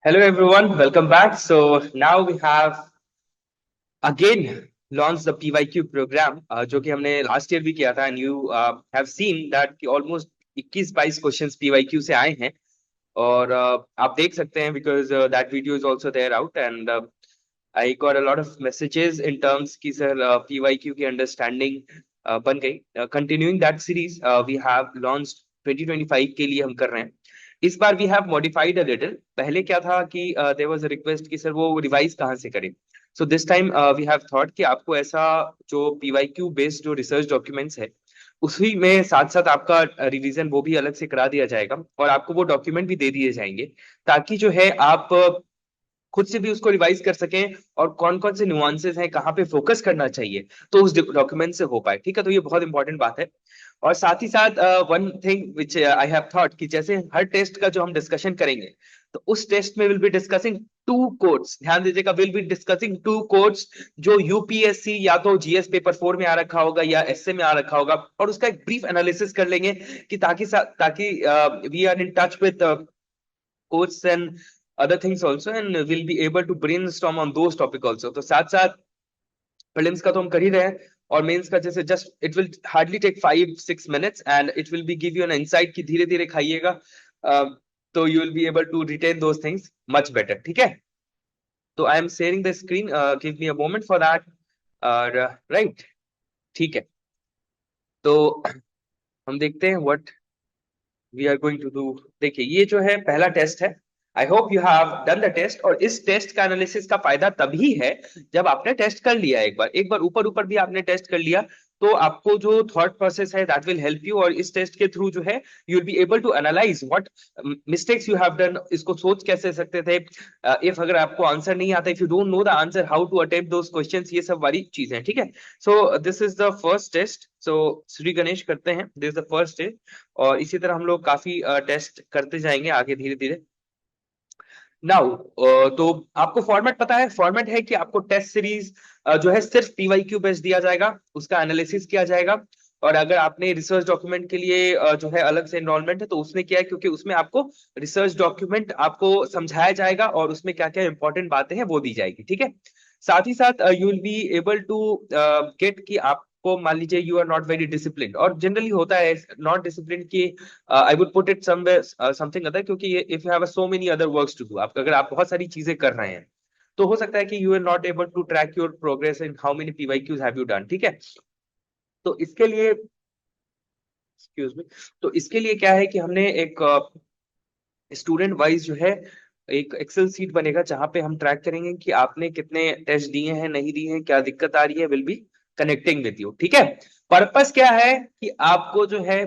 Hello everyone, welcome back. So now we have again launched the PYQ program जो कि हमने last year भी किया था and you have seen that कि almost 21-22 क्वेश्चंस PYQ से आए हैं और आप देख सकते हैं because that video is also there out and I got a lot of messages in terms कि सर PYQ की understanding बन गई. Continuing that series, we have launched 2025 के लिए हम कर रहे हैं. इस बार we have modified a little. पहले क्या था कि देयर वाज अ रिक्वेस्ट कि सर वो रिवाइज कहाँ से करें. So this time we have thought कि आपको ऐसा जो पीवाईक्यू बेस्ड जो रिसर्च डॉक्यूमेंट्स है उसी में साथ साथ आपका रिवीजन वो भी अलग से करा दिया जाएगा और आपको वो डॉक्यूमेंट भी दे दिए जाएंगे ताकि जो है आप खुद से भी उसको रिवाइज कर सकें और कौन कौन से नुआंसेस हैं कहाँ पे फोकस करना चाहिए तो उस डॉक्यूमेंट से हो पाए. ठीक है, तो ये बहुत इंपॉर्टेंट बात है. और साथ ही साथ one thing which I have thought कि जैसे हर टेस्ट का जो हम डिस्कशन करेंगे तो उस टेस्ट में will be discussing two codes. ध्यान दीजिएगा, will be discussing two codes जो यूपीएससी या तो जीएस पेपर 4 में आ रखा होगा या एसए में आ रखा होगा और उसका एक ब्रीफ एनालिसिस कर लेंगे कि ताकि we are in touch with codes and other things also and we'll be able to brainstorm on those topic also. तो साथ साथ प्रीलिम्स का तो हम कर ही रहे हैं और मेंस का जैसे just it will hardly take 5-6 minutes and it will be give you an insight कि धीरे धीरे खाइएगा तो you will be able to retain those things much better. ठीक है, तो I am sharing the screen, give me a moment for that. Right, ठीक है. तो हम देखते हैं what we are going to do. देखिए ये जो है पहला टेस्ट है. I hope you have done the test. और इस टेस्ट का एनालिसिस का फायदा तभी है जब आपने टेस्ट कर लिया. एक बार ऊपर ऊपर भी आपने टेस्ट कर लिया तो आपको जो थॉट प्रोसेस है दैट विल हेल्प यू और इस टेस्ट के थ्रू जो है you will be able to analyse what mistakes you have done. इसको सोच कैसे सकते थे इफ अगर आपको आंसर नहीं आता, if you don't know the answer, how to attempt those questions, ये सब वाली चीजें. ठीक है, so this is the first test. So Shri Ganesh करते हैं, this is the first test और इसी तरह हम लोग काफी टेस्ट करते जाएंगे आगे धीरे धीरे. नाउ तो आपको फॉर्मेट पता है. फॉर्मेट है कि आपको टेस्ट सीरीज जो है सिर्फ पीवाईक्यू बेस्ड दिया जाएगा, उसका एनालिसिस किया जाएगा. और अगर आपने रिसर्च डॉक्यूमेंट के लिए जो है अलग से एनरोलमेंट है तो उसमें क्या है, क्योंकि उसमें आपको रिसर्च डॉक्यूमेंट आपको समझाया जाएगा और उसमें क्या क्या इंपॉर्टेंट बातें हैं वो दी जाएगी. ठीक है, साथ ही साथ you will be able to get कि आपको मान लीजिए you are not very discipline और जनरली होता है नॉट डिसिप्लिन की. I would put it somewhere something other, क्योंकि if you have so many other works to do, आप अगर आप बहुत सारी चीजें कर रहे हैं तो हो सकता है कि you are not able to track your progress in how many PYQs have you done. ठीक है, तो इसके लिए एक्सक्यूज मी, तो इसके लिए क्या है कि हमने एक स्टूडेंट वाइज जो है एक एक्सेल सीट बनेगा जहां पे हम ट्रैक करेंगे कि आपने कितने टेस्ट दिए हैं, नहीं दिए हैं, क्या दिक्कत आ रही है. Will be connecting with you. ठीक है, पर्पस क्या है कि आपको जो है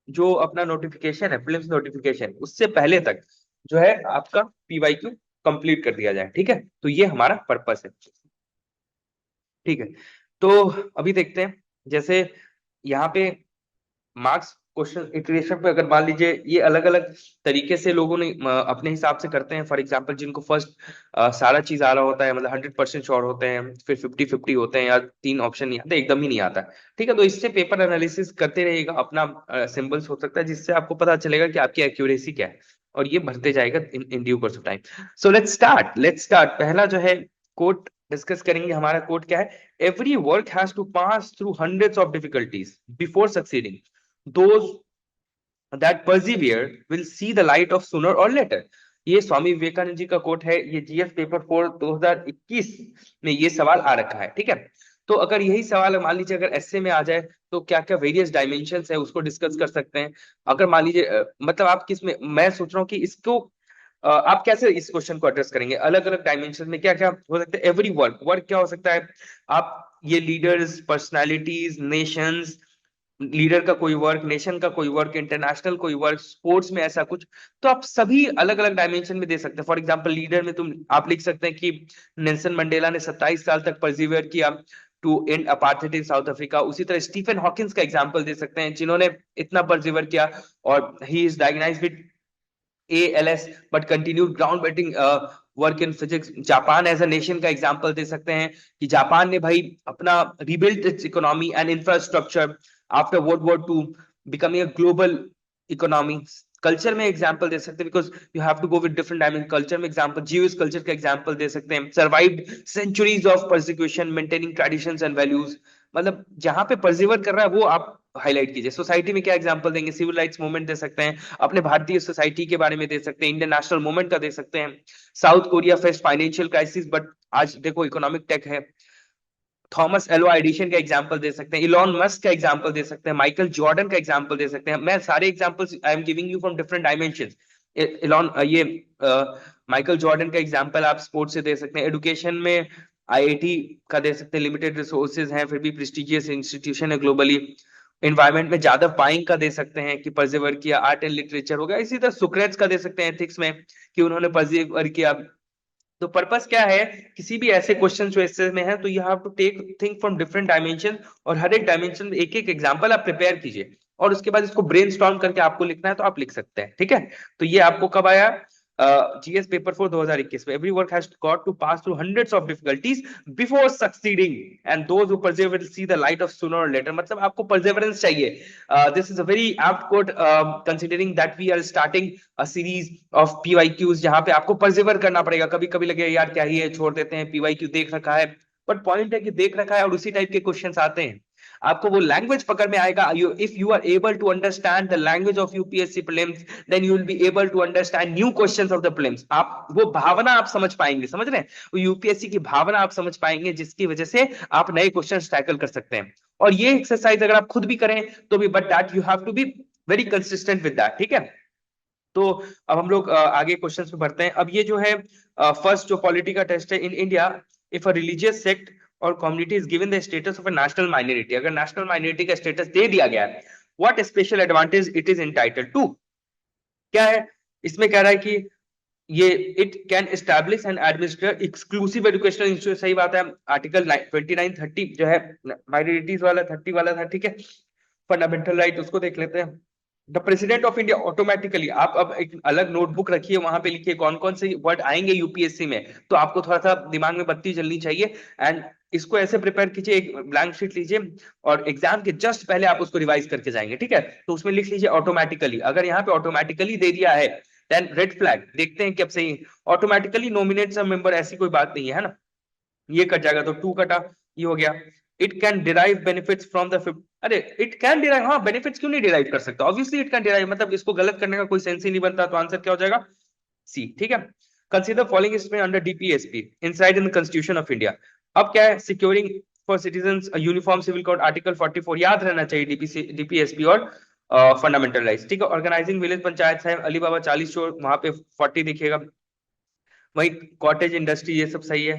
जो अपना नोटिफिकेशन है, प्रीलिम्स नोटिफिकेशन, उससे पहले तक जो है आपका पीवाईक्यू कंप्लीट कर दिया जाए. ठीक है, तो ये हमारा पर्पस है. ठीक है, तो अभी देखते हैं जैसे यहाँ पे मार्क्स क्वेश्चन इटरेशन पे अगर मान लीजिए ये अलग अलग तरीके से लोगों ने अपने हिसाब से करते हैं. फॉर एग्जांपल जिनको फर्स्ट सारा चीज आ रहा होता है, मतलब 100% श्योर होते हैं, फिर 50-50 होते हैं या 3 ऑप्शन नहीं आते, एकदम ही नहीं आता. ठीक है, तो इससे पेपर एनालिसिस करते रहिएगा, अपना सिंबल्स हो सकता है जिससे आपको पता चलेगा कि आपकी एक्यूरेसी क्या है और ये बढ़ते जाएगा in due course of time. So let's start. पहला जो है कोट डिस्कस करेंगे. हमारा कोट क्या है? Every work has to pass through hundreds of difficulties before succeeding. Those that persevere will see the light of sooner or later. ये स्वामी विवेकानंद जी का coat है. ये जीएस पेपर 4 2021 में ये सवाल आ रखा है. ठीक है, तो अगर यही सवाल मान लीजिए अगर एसए में आ जाए तो क्या क्या वेरियस डायमेंशंस है उसको डिस्कस कर सकते हैं. अगर मान लीजिए मतलब आप किस में, मैं सोच रहा हूँ कि इसको आप कैसे इस क्वेश्चन को एड्रेस करेंगे. अलग अलग डायमेंशन में क्या क्या हो सकता है. एवरी वर्क, वर्क क्या हो सकता है. आप ये लीडर्स, पर्सनालिटीज, नेशंस, लीडर का कोई वर्क, नेशन का कोई वर्क, इंटरनेशनल कोई वर्क, स्पोर्ट्स में ऐसा कुछ, तो आप सभी अलग अलग डायमेंशन में दे सकते हैं. फॉर एग्जांपल लीडर में तुम आप लिख सकते हैं कि नेल्सन मंडेला ने 27 साल तक परसिवियर किया to end apartheid in South Africa. उसी तरह स्टीफन हॉकिंस का एग्जांपल दे सकते हैं जिन्होंने इतना परसिवियर किया और he is diagnosed with ALS but continued groundbreaking work in physics. Japan as a nation का एग्जांपल दे सकते हैं कि जापान ने भाई अपना rebuilt its economy and infrastructure after world war two becoming a global economy. Culture में example दे सकते हैं, because you have to go with different dimension. Culture में एग्जांपल, ज्यूइश कल्चर का एग्जांपल दे सकते हैं, survived centuries of persecution maintaining traditions and values, मतलब जहां पे परसिवर कर रहा है वो आप हाईलाइट कीजिए। सोसाइटी में क्या एग्जांपल देंगे, सिविल राइट्स मूवमेंट दे सकते हैं, अपने भारतीय सोसाइटी के बारे में दे सकते हैं, इंडियन नेशनल मूवमेंट का दे सकते हैं, south Korea face financial crisis but आज देखो इकोनॉमिक टेक है, थॉमस एल्वा एडिशन का एग्जांपल दे सकते हैं, इलॉन मस्क का एग्जांपल दे सकते हैं, माइकल जॉर्डन का एग्जांपल दे सकते हैं। मैं सारे examples I am giving you from different dimensions. Elon ये माइकल जॉर्डन का एग्जांपल आप स्पोर्ट्स से दे सकते हैं, एजुकेशन में आईआईटी का दे सकते हैं, लिमिटेड रिसोर्सेज हैं फिर भी प्रेस्टिजियस इंस्टीट्यूशन है ग्लोबली। एनवायरमेंट में जादव पाइंग का दे सकते हैं कि परसिवर किया, आर्ट एंड लिटरेचर हो गया। इसी तरह सुक्रेट्स का दे सकते हैं एथिक्स में कि उन्होंने परसिवर किया। तो पर्पस क्या है, किसी भी ऐसे क्वेश्चन जो ऐसे में है तो you have to take think from different dimension, और हर एक डायमेंशन में एक एक एग्जांपल आप प्रिपेयर कीजिए और उसके बाद इसको ब्रेनस्टॉर्म करके आपको लिखना है तो आप लिख सकते हैं, ठीक है। तो ये आपको कब आया, जीएस पेपर फॉर 2021 में। Every work has got to pass through hundreds of difficulties before succeeding and those who persevere will see the light of sooner और लेटर। मतलब आपको परसिवरेंस चाहिए। This is a very apt quote considering that we are starting a series of PYQs जहां पे आपको persevere करना पड़ेगा। कभी कभी लगे यार क्या ही है, छोड़ देते हैं, पीवाईक्यू देख रखा है, बट पॉइंट है कि देख रखा है और उसी टाइप के क्वेश्चंस आते हैं। आपको वो लैंग्वेज पकड़ में आएगा। If you are able to understand the language of UPSC prelims then you will be able to understand new questions of the prelims. आप वो भावना आप समझ पाएंगे, समझ रहे हैं, वो यूपीएससी की भावना आप समझ पाएंगे जिसकी वजह से आप नए क्वेश्चंस टैकल कर सकते हैं। और ये एक्सरसाइज अगर आप खुद भी करें तो भी, but that you have to be very consistent with that, ठीक है। तो अब हम लोग आगे क्वेश्चंस पे बढ़ते हैं। अब ये जो है फर्स्ट जो पॉलिटी का टेस्ट है in India, if a religious sect और community is given the status of a national minority, अगर नेशनल माइनॉरिटी का स्टेटस दे दिया गया है, what special advantage it is entitled to. क्या है इसमें, कह रहा है कि ये it can establish and administer exclusive educational institute. सही बात है, आर्टिकल 29 30 जो है माइनॉरिटीज वाला 30 वाला था, ठीक है। फंडामेंटल राइट उसको देख लेते हैं। The president of India automatically, आप अब एक अलग नोटबुक रखिए, वहां पे लिखिए कौन कौन से वर्ड आएंगे यूपीएससी में, तो आपको थोड़ा सा दिमाग में बत्ती जलनी चाहिए। एंड इसको ऐसे प्रिपेयर कीजिए, एक ब्लैंक शीट लीजिए और एग्जाम के जस्ट पहले आप उसको रिवाइज करके जाएंगे, ठीक है। तो उसमें लिख लीजिए ऑटोमेटिकली। अगर यहाँ पे ऑटोमेटिकली दे दिया है देन रेड फ्लैग, देखते हैं कि अब सही ऑटोमेटिकली नॉमिनेट्स अ मेंबर, ऐसी कोई बात नहीं है ना, ये कट जाएगा तो टू कटा, ये हो गया। It can derive benefits from the, अरे इट कैन डिराइव, हाँ बेनिफिट्स क्यों नहीं डिराइव कर सकता, ऑब्वियसली इट कैन डिराइव, मतलब इसको गलत करने का कोई सेंस ही नहीं बनता, तो आंसर क्या हो जाएगा, सी, ठीक है। कंसीडर फॉलोइंग इसमें under DPSP inside in the constitution of India. अब क्या है, securing for citizens uniform civil code article 44 याद रहना चाहिए, डीपीएसपी और फंडामेंटल राइट्स, ठीक है। ऑर्गेनाइजिंग विलेज पंचायत है, अली बाबा 40 चोर, वहां पे 40 दिखेगा, वही कॉटेज इंडस्ट्री, ये सब सही है।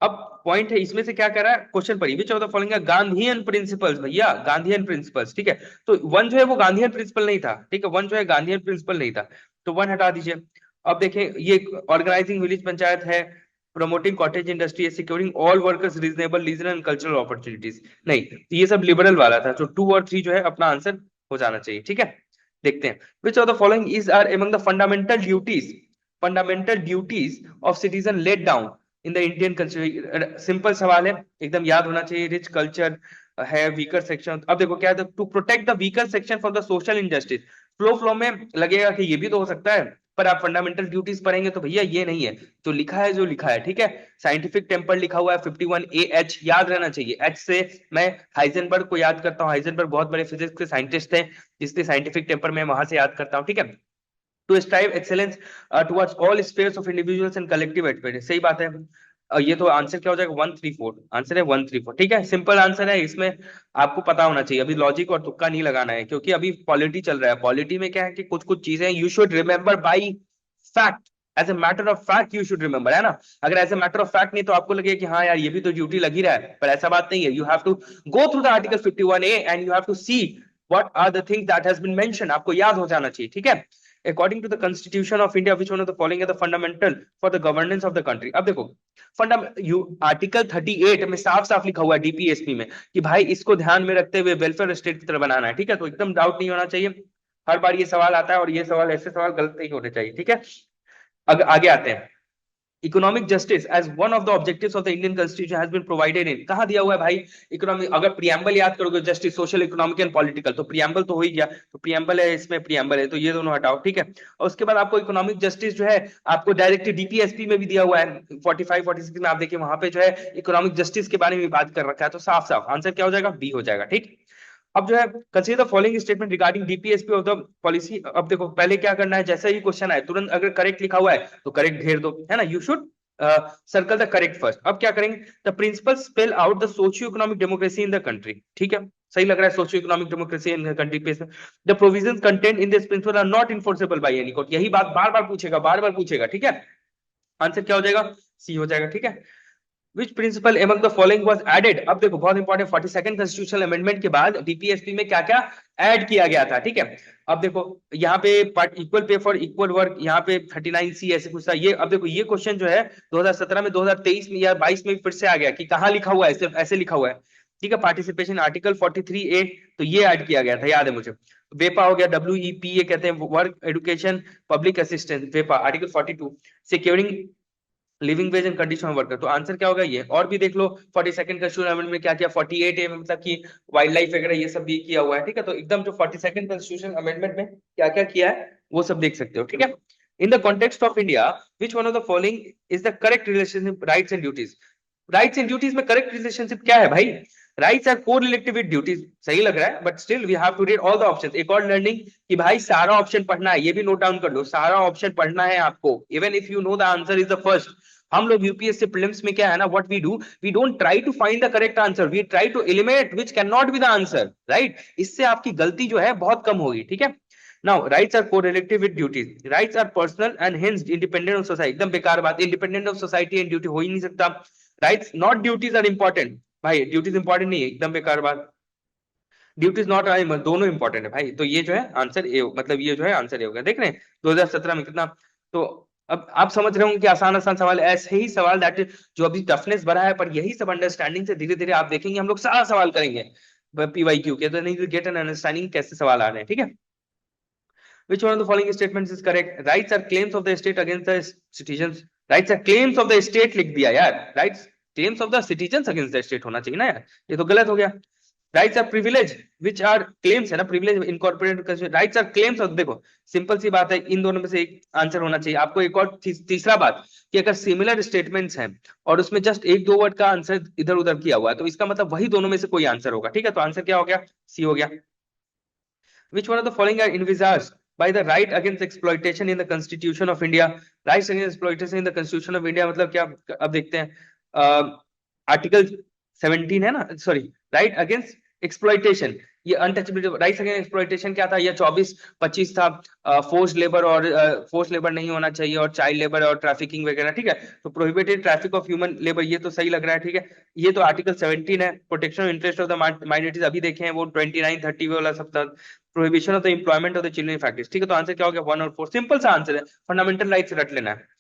अब पॉइंट है इसमें से क्या कह रहा है, क्वेश्चन पर विच of the following Gandhian principles, भैया गांधीयन प्रिंसिपल्स, ठीक है। तो वन जो है वो गांधीयन प्रिंसिपल नहीं था, ठीक है, वन जो है गांधीयन प्रिंसिपल नहीं था, तो वन हटा दीजिए। अब देखें ये ऑर्गेनाइजिंग विलेज पंचायत है, promoting cottage industry, securing all workers reasonable leisure and cultural opportunities, नहीं, तो ये सब लिबरल वाला था, तो 2 और 3 जो है अपना आंसर हो जाना चाहिए, ठीक है। देखते हैं, which of the following is are among the fundamental duties of citizen let down in the Indian culture. Simple सवाल है, एकदम याद होना चाहिए। रिच कल्चर है, वीकर सेक्शन, अब देखो क्या है, to protect the weaker section from the social injustice. Flow में लगेगा कि ये भी तो हो सकता है, पर आप फंडामेंटल ड्यूटीज पढ़ेंगे तो भैया ये नहीं है, तो लिखा है जो लिखा है, ठीक है। साइंटिफिक टेम्पर लिखा हुआ है 51 AH, याद रहना चाहिए। एच से मैं हाइजेनबर्ग को याद करता हूँ, हाइजेनबर्ग बहुत बड़े फिजिक्स के साइंटिस्ट थे, इसलिए साइंटिफिक टेम्पर मैं वहां से याद करता हूँ, ठीक है। To strive excellence towards all spheres of individuals and collective effort, सही बात है। ये तो आंसर क्या हो जाएगा, 134, आंसर है 134, ठीक है, सिंपल आंसर है। इसमें आपको पता होना चाहिए, अभी लॉजिक और तुक्का नहीं लगाना है, क्योंकि अभी पॉलिटी चल रहा है। पॉलिटी में क्या है कि कुछ कुछ चीजें you should remember by fact, as a matter of fact you should remember, है ना। अगर as a matter of fact नहीं तो आपको लगे कि हाँ यार ये भी तो ड्यूटी लग ही रहा है, पर ऐसा बात नहीं है। You have to go through the article 51A and you have to see what are the things that has been mention, आपको याद हो जाना चाहिए, ठीक है। According to the Constitution of India, which one of the following are the fundamental for the governance of the country? अब देखो article 38 में साफ साफ लिखा हुआ है डीपीएसपी में कि भाई इसको ध्यान में रखते हुए वेलफेयर स्टेट की तरह बनाना है, ठीक है। तो एकदम डाउट नहीं होना चाहिए, हर बार ये सवाल आता है और ये सवाल, ऐसे सवाल गलत नहीं होने चाहिए, ठीक है। आगे आते हैं। Economic justice as one of the objectives of the Indian constitution has been provided in, कहां दिया हुआ है भाई? इकोनॉमिक, अगर प्रियम्बल याद करोगे, justice social economic and political, तो प्रियम्बल तो हो ही गया, तो प्रियम्बल है, इसमें प्रियम्बल है, तो ये दोनों हटाओ, ठीक है। और उसके बाद आपको इकोनॉमिक जस्टिस जो है आपको डायरेक्ट डीपीएसपी में भी दिया हुआ है 45 46 में, आप देखिए वहां पे जो है इकोनॉमिक जस्टिस के बारे में बात कर रखा है, तो साफ साफ आंसर क्या हो जाएगा? बी हो जाएगा, ठीक। अब जो है consider the following statement regarding DPSP of the policy. अब देखो पहले क्या करना है, जैसे ही क्वेश्चन आए तुरंत अगर करेक्ट लिखा हुआ है तो करेक्ट घेर दो, है ना, you should circle the correct first. अब क्या करेंगे, the principle spell out the socio economic democracy in the country, ठीक है, सही लग रहा है, socio economic democracy in the country पे। The provisions content in this principle are not enforceable by any court, यही बात बार बार पूछेगा, बार बार पूछेगा, ठीक है। आंसर क्या हो जाएगा? सी हो जाएगा, ठीक है। Which principle among the following was added? अब देखो बहुत इंपॉर्टेंट, 42nd कॉन्स्टिट्यूशनल अमेंडमेंट के बाद डीपीएसपी में क्या क्या ऐड किया गया था, ठीक है। अब देखो यहाँ पे equal pay for equal work, यहाँ पे 39C ऐसे कुछ था ये। अब देखो ये क्वेश्चन जो है 2017 में, 2023 में या 22 में फिर से आ गया कि कहाँ लिखा हुआ है, सिर्फ ऐसे लिखा हुआ है, ठीक है। पार्टिसिपेशन आर्टिकल 43A, तो ये ऐड किया गया था, याद है मुझे। वेपा हो गया, WEP ये कहते हैं, वर्क एजुकेशन पब्लिक असिस्टेंस, वेपा article 42, securing living wage and condition of worker, तो आंसर क्या होगा ये। और भी देख लो 42nd कॉन्स्टिट्यूशन अमेंडमेंट में क्या किया, 48A में मतलब कि वाइल्ड लाइफ वगैरह ये सब भी किया हुआ है, ठीक है। तो एकदम जो 42nd कॉन्स्टिट्यूशन अमेंडमेंट में क्या क्या किया है वो सब देख सकते हो, ठीक है। In the context of India which one of the following is the correct relationship rights and duties? Rights and duties में करेक्ट रिलेशनशिप क्या है भाई? Rights are correlated with duties, सही लग रहा है, but still we have to read all the options. एक और लर्निंग कि भाई सारा ऑप्शन पढ़ना है, ये भी नोट डाउन कर लो, सारा ऑप्शन पढ़ना है आपको, even if you know the answer is the first. हम लोग यूपीएससी प्रीलिम्स में क्या है ना, what we do, we don't try to find the correct answer, we try to eliminate which can not be the answer, right. इससे आपकी गलती जो है बहुत कम होगी, ठीक है। Now rights are correlated with duties, rights are personal and hence independent of society, एकदम बेकार बात, independent of society and duty हो ही नहीं सकता। Rights not duties are important, भाई ड्यूटीज इंपॉर्टेंट नहीं है, एकदम बेकार बात। ड्यूटीज नॉट आई, दोनों इंपॉर्टेंट है भाई, तो ये जो है आंसर ए, मतलब ये जो है आंसर ए होगा, देख रहे हैं 2017 में कितना। तो अब आप समझ रहे होंगे कि आसान आसान सवाल, ऐसे ही सवाल दैट जो अभी टफनेस बढ़ा है, पर यही सब अंडरस्टैंडिंग से धीरे धीरे आप देखेंगे हम लोग सारा सवाल करेंगे पीवाईक्यू के, तो नहीं गेट एन अंडरस्टैंडिंग कैसे सवाल आ रहे हैं, ठीक है। Which one of the following statements is correct? Rights are claims of the state against the citizens. Rights are claims of the state लिख दिया यार, rights claims of the citizens against the state होना चाहिए ना यार, ये तो गलत हो गया। Rights are privilege which are claims, है ना, privilege incorporated, rights are claims. देखो सिंपल सी बात है, इन दोनों में से एक आंसर होना चाहिए आपको। एक और तीसरा बात कि अगर सिमिलर स्टेटमेंट्स हैं और उसमें जस्ट एक दो वर्ड का आंसर इधर उधर किया हुआ है, तो इसका मतलब वही दोनों में से कोई आंसर होगा, ठीक है। तो आंसर क्या हो गया? सी हो गया। Which one of the following are envisaged by the right against exploitation in the Constitution of India? Rights against exploitation in the Constitution of India मतलब क्या? अब देखते हैं, आर्टिकल 17 है ना, सॉरी, राइट अगेंस्ट एक्सप्लॉइटेशन, ये अनटचेबल। राइट्स अगेंस्ट एक्सप्लॉइटेशन क्या था? ये 24-25 था, फोर्स लेबर और फोर्स लेबर नहीं होना चाहिए, और चाइल्ड लेबर और ट्रैफिकिंग वगैरह, ठीक है। तो prohibited traffic of human labour, ये तो सही लग रहा है, ठीक है। ये तो आर्टिकल 17 है। Protection of interest of the minorities अभी देखे हैं, वो 29-30 वाला सब था। Prohibition of the employment of the children factories, ठीक है। तो आंसर क्या हो गया? 1 और 4, सिंपल सा आंसर है, फंडामेंटल राइट्स रट लेना है।